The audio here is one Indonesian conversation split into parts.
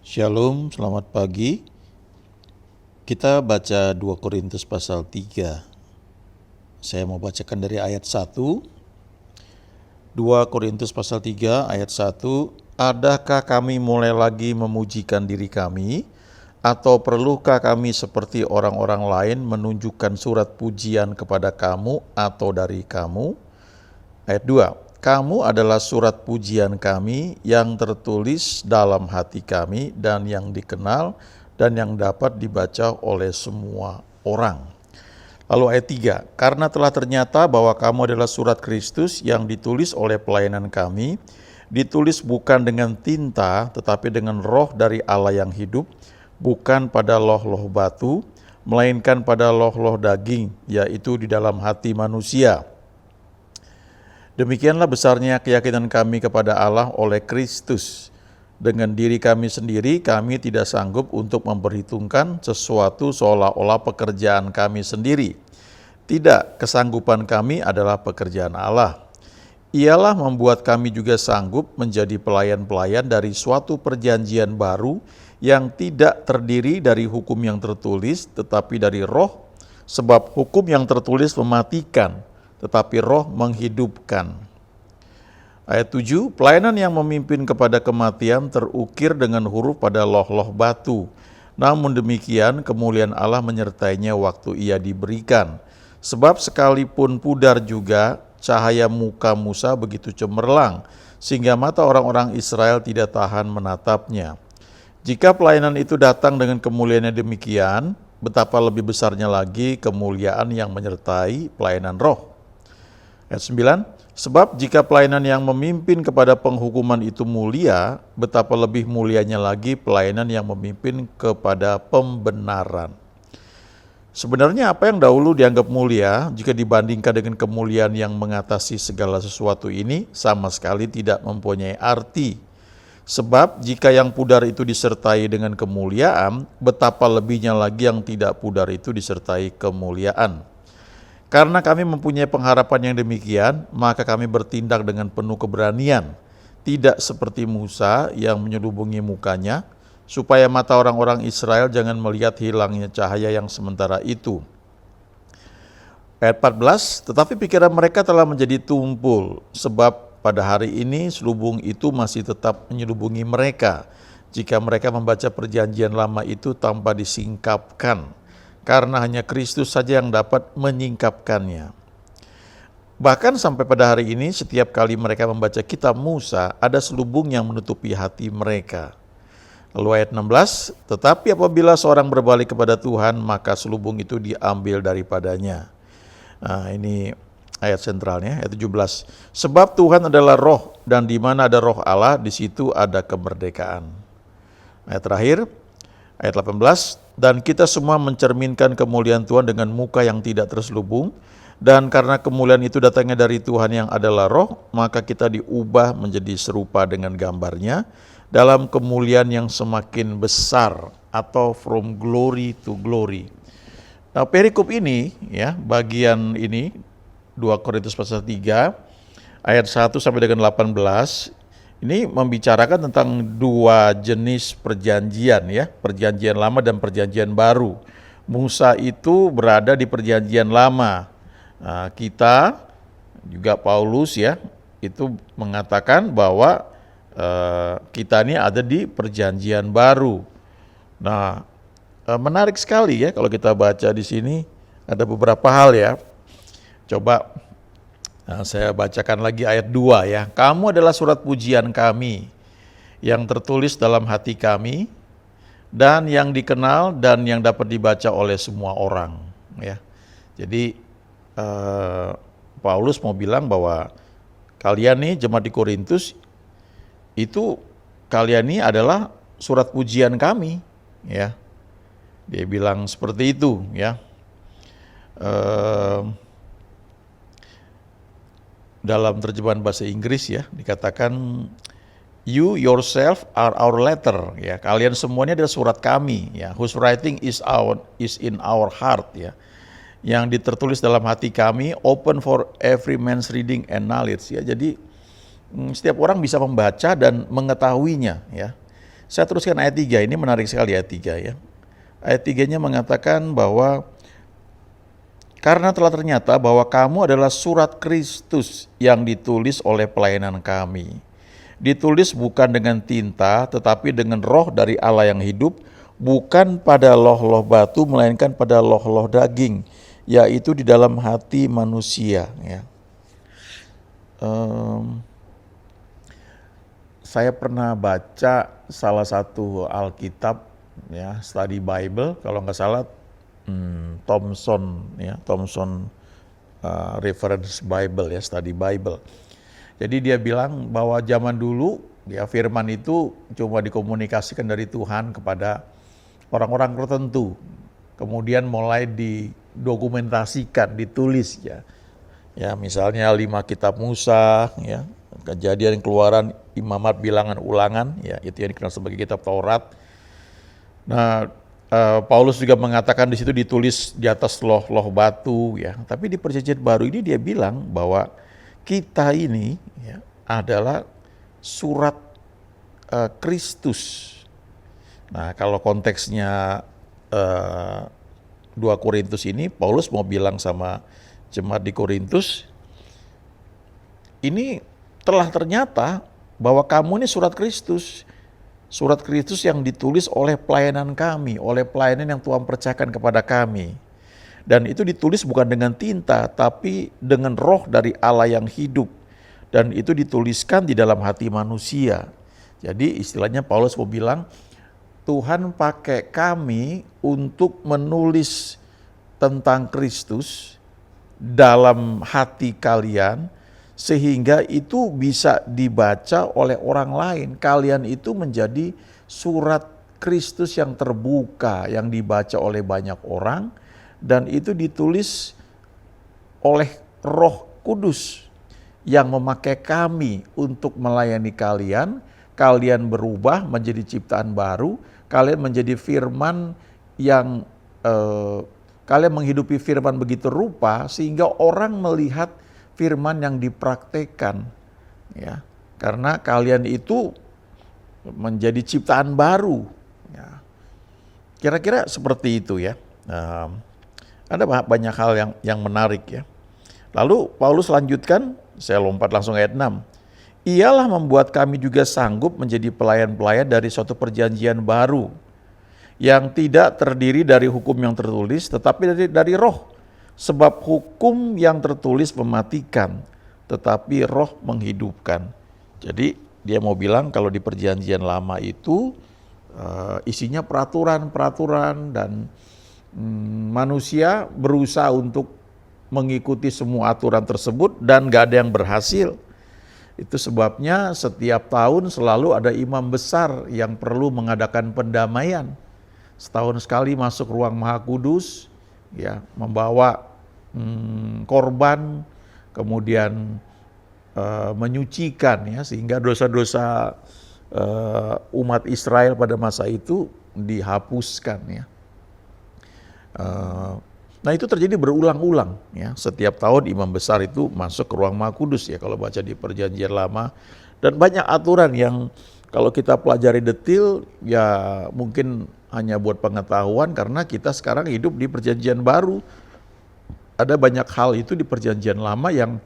Shalom, selamat pagi. Kita baca 2 Korintus pasal 3. Saya mau bacakan dari ayat 1. 2 Korintus pasal 3 ayat 1. Adakah kami mulai lagi memujikan diri kami? Atau perlukah kami seperti orang-orang lain menunjukkan surat pujian kepada kamu atau dari kamu? Ayat 2. Kamu adalah surat pujian kami yang tertulis dalam hati kami dan yang dikenal dan yang dapat dibaca oleh semua orang. Lalu ayat 3. Karena telah ternyata bahwa kamu adalah surat Kristus yang ditulis oleh pelayanan kami, ditulis bukan dengan tinta tetapi dengan roh dari Allah yang hidup, bukan pada loh-loh batu, melainkan pada loh-loh daging, yaitu di dalam hati manusia. Demikianlah besarnya keyakinan kami kepada Allah oleh Kristus. Dengan diri kami sendiri, kami tidak sanggup untuk memperhitungkan sesuatu seolah-olah pekerjaan kami sendiri. Tidak, kesanggupan kami adalah pekerjaan Allah. Ialah membuat kami juga sanggup menjadi pelayan-pelayan dari suatu perjanjian baru yang tidak terdiri dari hukum yang tertulis, tetapi dari roh, sebab hukum yang tertulis mematikan, tetapi roh menghidupkan. Ayat 7, pelayanan yang memimpin kepada kematian terukir dengan huruf pada loh-loh batu. Namun demikian kemuliaan Allah menyertainya waktu ia diberikan. Sebab sekalipun pudar juga, cahaya muka Musa begitu cemerlang, sehingga mata orang-orang Israel tidak tahan menatapnya. Jika pelayanan itu datang dengan kemuliaannya demikian, betapa lebih besarnya lagi kemuliaan yang menyertai pelayanan roh. Ayat 9, sebab jika pelayanan yang memimpin kepada penghukuman itu mulia, betapa lebih mulianya lagi pelayanan yang memimpin kepada pembenaran. Sebenarnya apa yang dahulu dianggap mulia, jika dibandingkan dengan kemuliaan yang mengatasi segala sesuatu ini, sama sekali tidak mempunyai arti. Sebab jika yang pudar itu disertai dengan kemuliaan, betapa lebihnya lagi yang tidak pudar itu disertai kemuliaan. Karena kami mempunyai pengharapan yang demikian, maka kami bertindak dengan penuh keberanian, tidak seperti Musa yang menyelubungi mukanya, supaya mata orang-orang Israel jangan melihat hilangnya cahaya yang sementara itu. Ayat 14, tetapi pikiran mereka telah menjadi tumpul, sebab pada hari ini selubung itu masih tetap menyelubungi mereka, jika mereka membaca perjanjian lama itu tanpa disingkapkan. Karena hanya Kristus saja yang dapat menyingkapkannya. Bahkan sampai pada hari ini, setiap kali mereka membaca kitab Musa, ada selubung yang menutupi hati mereka. Lalu ayat 16, tetapi apabila seorang berbalik kepada Tuhan, maka selubung itu diambil daripadanya. Nah, ini ayat sentralnya, ayat 17. Sebab Tuhan adalah roh, dan di mana ada roh Allah, di situ ada kemerdekaan. Ayat terakhir, ayat 18, dan kita semua mencerminkan kemuliaan Tuhan dengan muka yang tidak terselubung, dan karena kemuliaan itu datangnya dari Tuhan yang adalah roh, maka kita diubah menjadi serupa dengan gambarnya, dalam kemuliaan yang semakin besar, atau from glory to glory. Nah, perikop ini, ya, bagian ini, 2 Korintus pasal 3, ayat 1 sampai dengan 18, ini membicarakan tentang dua jenis perjanjian, ya, perjanjian lama dan perjanjian baru. Musa itu berada di perjanjian lama. Nah, kita juga Paulus, ya, itu mengatakan bahwa kita ini ada di perjanjian baru. Nah, menarik sekali, ya, kalau kita baca di sini ada beberapa hal, ya. Coba saya bacakan lagi ayat 2, ya. Kamu adalah surat pujian kami yang tertulis dalam hati kami dan yang dikenal dan yang dapat dibaca oleh semua orang, ya. Jadi Paulus mau bilang bahwa kalian nih jemaat di Korintus itu, kalian ini adalah surat pujian kami, ya. Dia bilang seperti itu, ya. Dalam terjemahan bahasa Inggris, ya, dikatakan you yourself are our letter, ya. Kalian semuanya adalah surat kami, ya. Whose writing is in our heart, ya. Yang tertulis dalam hati kami, open for every man's reading and knowledge, ya. Jadi setiap orang bisa membaca dan mengetahuinya, ya. Saya teruskan ayat 3, ini menarik sekali ayat 3 ya. Ayat 3-nya mengatakan bahwa karena telah ternyata bahwa kamu adalah surat Kristus yang ditulis oleh pelayanan kami. Ditulis bukan dengan tinta tetapi dengan roh dari Allah yang hidup, bukan pada loh-loh batu melainkan pada loh-loh daging, yaitu di dalam hati manusia ya. Saya pernah baca salah satu Alkitab ya, study Bible kalau nggak salah Thompson ya, Thompson Reference Bible ya, study Bible. Jadi dia bilang bahwa zaman dulu ya firman itu cuma dikomunikasikan dari Tuhan kepada orang-orang tertentu. Kemudian mulai didokumentasikan, ditulis ya. Ya, misalnya 5 kitab Musa ya, Kejadian, Keluaran, Imamat, Bilangan, Ulangan ya, itu yang dikenal sebagai kitab Taurat. Nah, Paulus juga mengatakan di situ ditulis di atas loh-loh batu ya. Tapi di Perjanjian Baru ini dia bilang bahwa kita ini ya, adalah surat Kristus. Nah, kalau konteksnya 2 Korintus ini, Paulus mau bilang sama jemaat di Korintus, ini telah ternyata bahwa kamu ini surat Kristus. Surat Kristus yang ditulis oleh pelayanan kami, oleh pelayanan yang Tuhan percayakan kepada kami. Dan itu ditulis bukan dengan tinta, tapi dengan roh dari Allah yang hidup. Dan itu dituliskan di dalam hati manusia. Jadi istilahnya Paulus mau bilang, Tuhan pakai kami untuk menulis tentang Kristus dalam hati kalian, sehingga itu bisa dibaca oleh orang lain. Kalian itu menjadi surat Kristus yang terbuka, yang dibaca oleh banyak orang, dan itu ditulis oleh Roh Kudus yang memakai kami untuk melayani kalian. Kalian berubah menjadi ciptaan baru, kalian menjadi firman yang kalian menghidupi firman begitu rupa sehingga orang melihat firman yang dipraktekkan ya, karena kalian itu menjadi ciptaan baru ya. Kira-kira seperti itu ya. Ada banyak hal yang menarik ya. Lalu Paulus lanjutkan, saya lompat langsung ayat 6. Ialah membuat kami juga sanggup menjadi pelayan-pelayan dari suatu perjanjian baru yang tidak terdiri dari hukum yang tertulis, tetapi dari roh. Sebab hukum yang tertulis mematikan, tetapi roh menghidupkan. Jadi dia mau bilang kalau di perjanjian lama itu isinya peraturan-peraturan dan manusia berusaha untuk mengikuti semua aturan tersebut dan gak ada yang berhasil. Itu sebabnya setiap tahun selalu ada imam besar yang perlu mengadakan pendamaian. Setahun sekali masuk ruang Maha Kudus, ya, membawa korban, kemudian menyucikan ya, sehingga dosa-dosa umat Israel pada masa itu dihapuskan ya. Nah itu terjadi berulang-ulang ya. Setiap tahun imam besar itu masuk ke ruang Maha Kudus ya kalau baca di Perjanjian Lama, dan banyak aturan yang kalau kita pelajari detail ya mungkin hanya buat pengetahuan, karena kita sekarang hidup di Perjanjian Baru. Ada banyak hal itu di Perjanjian Lama yang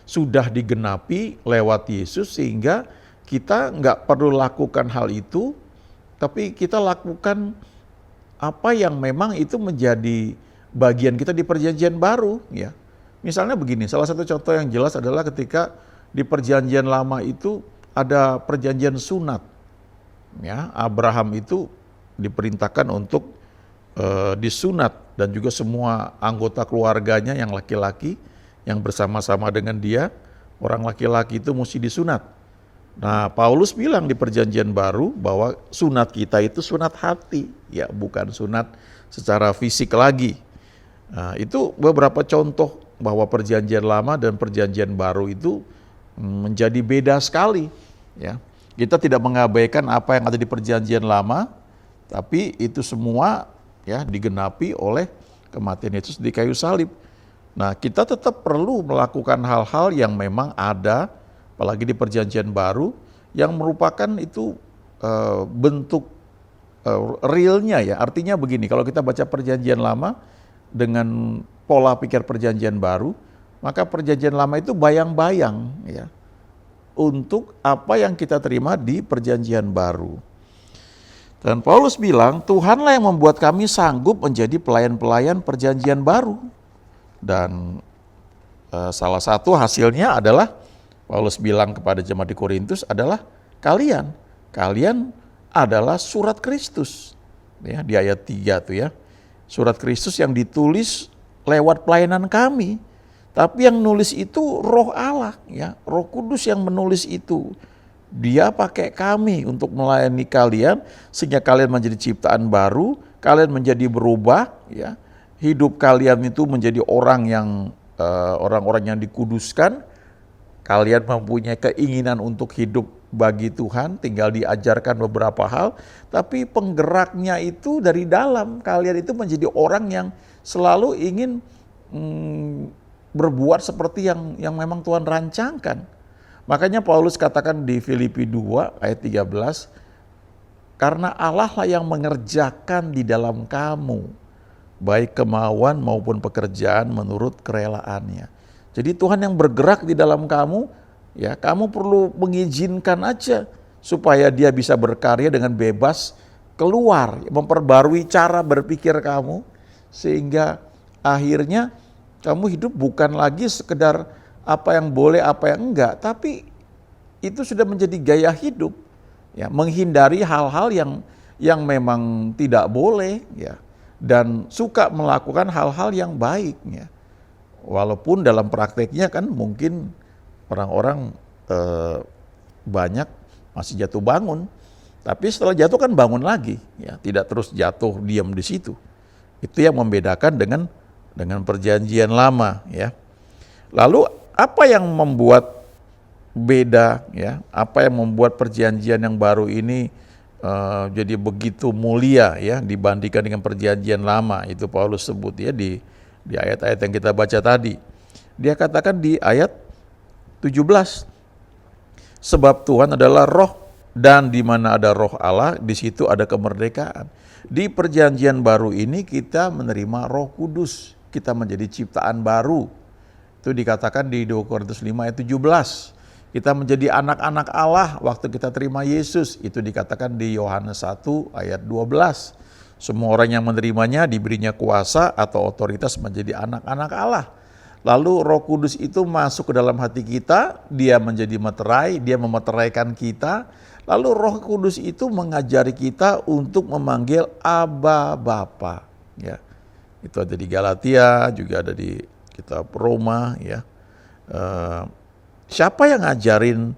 sudah digenapi lewat Yesus, sehingga kita nggak perlu lakukan hal itu, tapi kita lakukan apa yang memang itu menjadi bagian kita di Perjanjian Baru ya. Misalnya begini, salah satu contoh yang jelas adalah ketika di Perjanjian Lama itu ada perjanjian sunat ya. Abraham itu diperintahkan untuk disunat, dan juga semua anggota keluarganya yang laki-laki yang bersama-sama dengan dia, orang laki-laki itu mesti disunat. Nah, Paulus bilang di Perjanjian Baru bahwa sunat kita itu sunat hati, ya, bukan sunat secara fisik lagi. Nah, itu beberapa contoh bahwa Perjanjian Lama dan Perjanjian Baru itu menjadi beda sekali, ya. Kita tidak mengabaikan apa yang ada di Perjanjian Lama, tapi itu semua ya digenapi oleh kematian Yesus di kayu salib. Nah, kita tetap perlu melakukan hal-hal yang memang ada, apalagi di Perjanjian Baru, yang merupakan itu bentuk realnya ya. Artinya begini, kalau kita baca perjanjian lama dengan pola pikir perjanjian baru, maka perjanjian lama itu bayang-bayang ya untuk apa yang kita terima di perjanjian baru. Dan Paulus bilang, Tuhanlah yang membuat kami sanggup menjadi pelayan-pelayan perjanjian baru. Dan salah satu hasilnya adalah Paulus bilang kepada jemaat di Korintus adalah kalian adalah surat Kristus. Ya, di ayat 3 tuh ya. Surat Kristus yang ditulis lewat pelayanan kami. Tapi yang nulis itu Roh Allah ya, Roh Kudus yang menulis itu. Dia pakai kami untuk melayani kalian sehingga kalian menjadi ciptaan baru, kalian menjadi berubah ya. Hidup kalian itu menjadi orang-orang yang dikuduskan. Kalian mempunyai keinginan untuk hidup bagi Tuhan, tinggal diajarkan beberapa hal, tapi penggeraknya itu dari dalam. Kalian itu menjadi orang yang selalu ingin berbuat seperti yang memang Tuhan rancangkan. Makanya Paulus katakan di Filipi 2 ayat 13, karena Allah lah yang mengerjakan di dalam kamu, baik kemauan maupun pekerjaan menurut kerelaannya. Jadi Tuhan yang bergerak di dalam kamu, ya kamu perlu mengizinkan aja supaya dia bisa berkarya dengan bebas keluar, memperbarui cara berpikir kamu, sehingga akhirnya kamu hidup bukan lagi sekedar apa yang boleh, apa yang enggak, tapi itu sudah menjadi gaya hidup, ya, menghindari hal-hal yang memang tidak boleh, ya, dan suka melakukan hal-hal yang baik, ya. Walaupun dalam prakteknya kan mungkin orang-orang banyak masih jatuh bangun, tapi setelah jatuh kan bangun lagi, ya, tidak terus jatuh diam di situ. Itu yang membedakan dengan perjanjian lama, ya. Lalu apa yang membuat beda ya? Apa yang membuat perjanjian yang baru ini jadi begitu mulia ya dibandingkan dengan perjanjian lama? Itu Paulus sebut ya di ayat-ayat yang kita baca tadi. Dia katakan di ayat 17, sebab Tuhan adalah roh dan di mana ada roh Allah di situ ada kemerdekaan. Di perjanjian baru ini kita menerima Roh Kudus, kita menjadi ciptaan baru. Itu dikatakan di 2 Korintus 5 ayat 17. Kita menjadi anak-anak Allah waktu kita terima Yesus. Itu dikatakan di Yohanes 1 ayat 12. Semua orang yang menerimanya diberinya kuasa atau otoritas menjadi anak-anak Allah. Lalu Roh Kudus itu masuk ke dalam hati kita, dia menjadi meterai, dia memeteraikan kita. Lalu Roh Kudus itu mengajari kita untuk memanggil Aba Bapa. Ya, itu ada di Galatia, juga ada di kitab Roma ya. Siapa yang ngajarin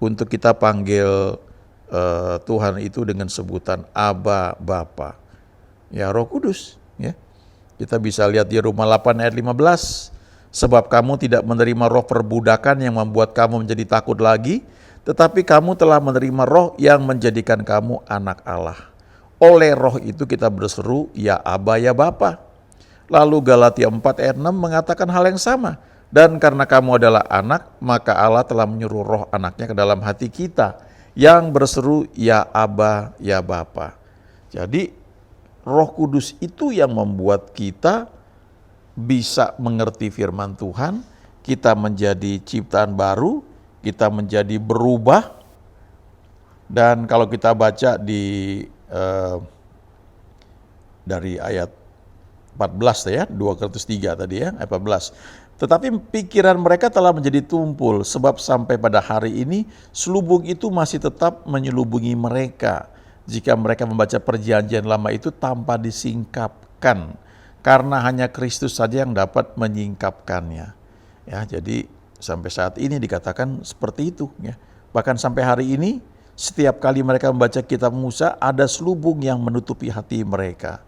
untuk kita panggil Tuhan itu dengan sebutan Aba Bapa? Ya Roh Kudus ya. Kita bisa lihat di Roma 8 ayat 15. Sebab kamu tidak menerima roh perbudakan yang membuat kamu menjadi takut lagi, tetapi kamu telah menerima roh yang menjadikan kamu anak Allah. Oleh roh itu kita berseru, ya Aba ya Bapa. Lalu Galatia 4 ayat 6 mengatakan hal yang sama. Dan karena kamu adalah anak, maka Allah telah menyuruh roh anaknya ke dalam hati kita, yang berseru, ya Aba, ya Bapa. Jadi Roh Kudus itu yang membuat kita bisa mengerti firman Tuhan, kita menjadi ciptaan baru, kita menjadi berubah. Dan kalau kita baca dari ayat 14 ya, 2 Korintus 3 tadi ya, ayat 14. Tetapi pikiran mereka telah menjadi tumpul, sebab sampai pada hari ini selubung itu masih tetap menyelubungi mereka. Jika mereka membaca perjanjian lama itu tanpa disingkapkan, karena hanya Kristus saja yang dapat menyingkapkannya. Ya, jadi sampai saat ini dikatakan seperti itu ya. Bahkan sampai hari ini setiap kali mereka membaca kitab Musa ada selubung yang menutupi hati mereka.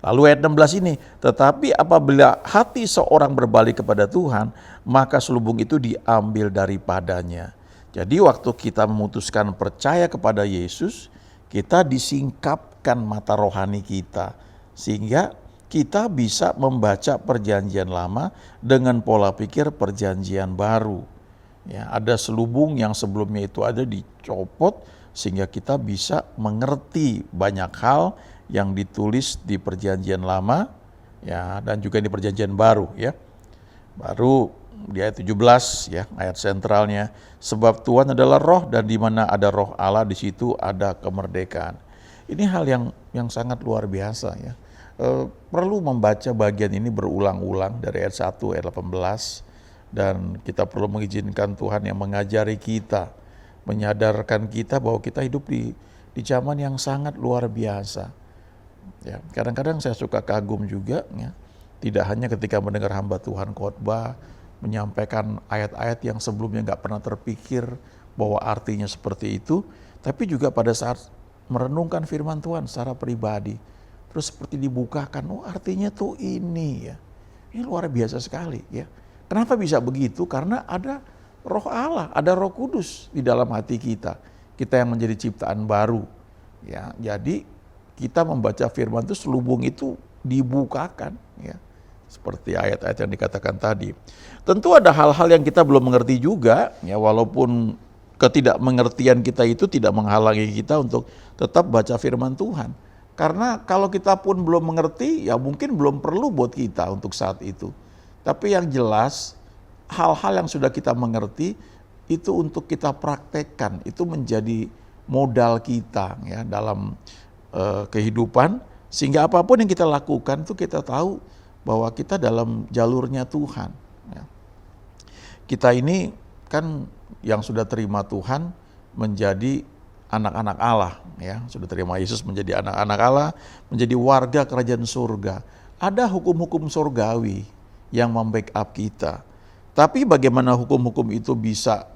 Lalu ayat 16 ini, tetapi apabila hati seorang berbalik kepada Tuhan, maka selubung itu diambil daripadanya. Jadi waktu kita memutuskan percaya kepada Yesus, kita disingkapkan mata rohani kita, sehingga kita bisa membaca perjanjian lama dengan pola pikir perjanjian baru. Ya, ada selubung yang sebelumnya itu ada dicopot, sehingga kita bisa mengerti banyak hal yang ditulis di Perjanjian Lama ya, dan juga di Perjanjian Baru ya. Baru di ayat 17 ya, ayat sentralnya, sebab Tuhan adalah roh dan di mana ada roh Allah di situ ada kemerdekaan. Ini hal yang sangat luar biasa ya. Perlu membaca bagian ini berulang-ulang dari ayat 1 ayat 18, dan kita perlu mengizinkan Tuhan yang mengajari kita, menyadarkan kita bahwa kita hidup di zaman yang sangat luar biasa. Ya, kadang-kadang saya suka kagum juga ya, tidak hanya ketika mendengar hamba Tuhan khotbah menyampaikan ayat-ayat yang sebelumnya nggak pernah terpikir bahwa artinya seperti itu, tapi juga pada saat merenungkan firman Tuhan secara pribadi, terus seperti dibukakan, oh artinya tuh ini ya, ini luar biasa sekali ya. Kenapa bisa begitu? Karena ada roh Allah, ada Roh Kudus di dalam hati kita yang menjadi ciptaan baru ya. Jadi kita membaca firman itu selubung itu dibukakan ya, seperti ayat-ayat yang dikatakan tadi. Tentu ada hal-hal yang kita belum mengerti juga ya, walaupun ketidakmengertian kita itu tidak menghalangi kita untuk tetap baca firman Tuhan. Karena kalau kita pun belum mengerti ya mungkin belum perlu buat kita untuk saat itu. Tapi yang jelas hal-hal yang sudah kita mengerti itu untuk kita praktekkan, itu menjadi modal kita ya dalam kehidupan, sehingga apapun yang kita lakukan itu kita tahu bahwa kita dalam jalurnya Tuhan ya. Kita ini kan yang sudah terima Tuhan menjadi anak-anak Allah ya, sudah terima Yesus menjadi anak-anak Allah, menjadi warga kerajaan surga. Ada hukum-hukum surgawi yang membackup kita. Tapi bagaimana hukum-hukum itu bisa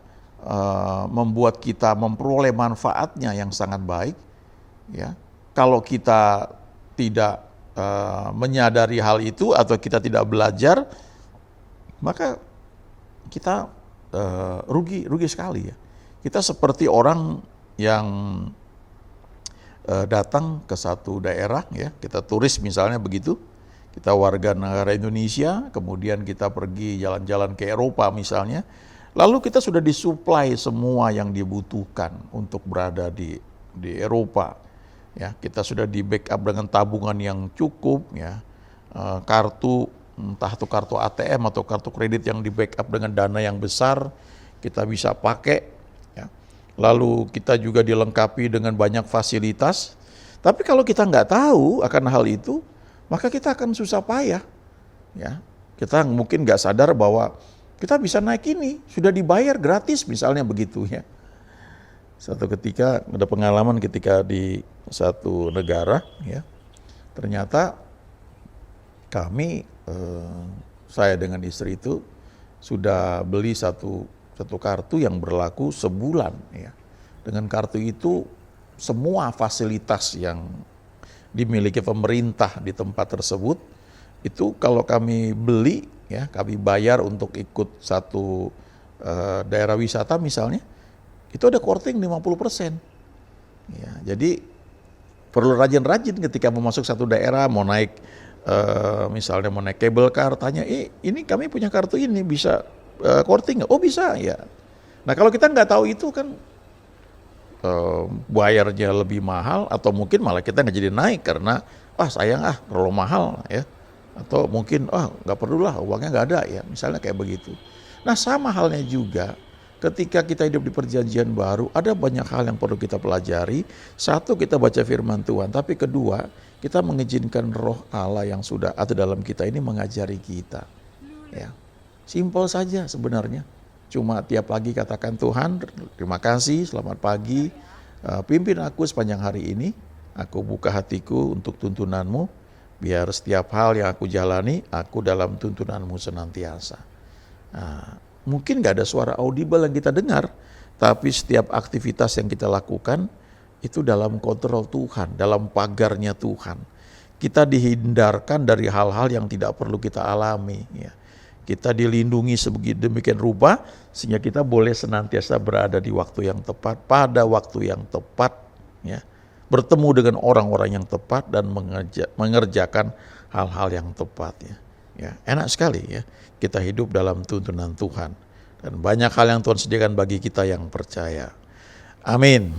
membuat kita memperoleh manfaatnya yang sangat baik ya. Kalau kita tidak menyadari hal itu atau kita tidak belajar, maka kita rugi sekali ya. Kita seperti orang yang datang ke satu daerah ya, kita turis misalnya begitu, kita warga negara Indonesia, kemudian kita pergi jalan-jalan ke Eropa misalnya, lalu kita sudah disuplai semua yang dibutuhkan untuk berada di Eropa. Ya, kita sudah di backup dengan tabungan yang cukup ya, kartu entah itu kartu ATM atau kartu kredit yang di backup dengan dana yang besar kita bisa pakai ya. Lalu kita juga dilengkapi dengan banyak fasilitas. Tapi kalau kita nggak tahu akan hal itu, maka kita akan susah payah ya. Kita mungkin nggak sadar bahwa kita bisa naik ini, sudah dibayar gratis misalnya begitu ya. Satu ketika ada pengalaman ketika di satu negara ya, ternyata kami saya dengan istri itu sudah beli satu kartu yang berlaku sebulan ya. Dengan kartu itu semua fasilitas yang dimiliki pemerintah di tempat tersebut itu kalau kami beli ya, kami bayar untuk ikut satu daerah wisata misalnya, itu ada korting 50%. Ya, jadi perlu rajin-rajin ketika mau masuk satu daerah, mau naik misalnya mau naik cable car, tanya, ini kami punya kartu ini bisa korting nggak? Oh bisa ya. Nah kalau kita nggak tahu itu kan bayarnya lebih mahal, atau mungkin malah kita nggak jadi naik karena sayang terlalu mahal ya, atau mungkin nggak perlu lah uangnya nggak ada ya, misalnya kayak begitu. Nah sama halnya juga ketika kita hidup di perjanjian baru, ada banyak hal yang perlu kita pelajari. Satu, kita baca firman Tuhan, tapi kedua, kita mengizinkan roh Allah yang sudah ada dalam kita ini mengajari kita. Ya, simpel saja sebenarnya. Cuma tiap pagi katakan, Tuhan terima kasih, selamat pagi, pimpin aku sepanjang hari ini, aku buka hatiku untuk tuntunanmu, biar setiap hal yang aku jalani, aku dalam tuntunanmu senantiasa. Nah, mungkin gak ada suara audible yang kita dengar, tapi setiap aktivitas yang kita lakukan itu dalam kontrol Tuhan, dalam pagarnya Tuhan. Kita dihindarkan dari hal-hal yang tidak perlu kita alami ya. Kita dilindungi sedemikian rupa sehingga kita boleh senantiasa berada di waktu yang tepat, pada waktu yang tepat ya. Bertemu dengan orang-orang yang tepat dan mengerjakan hal-hal yang tepat ya. Ya, enak sekali ya. Kita hidup dalam tuntunan Tuhan dan banyak hal yang Tuhan sediakan bagi kita yang percaya. Amin.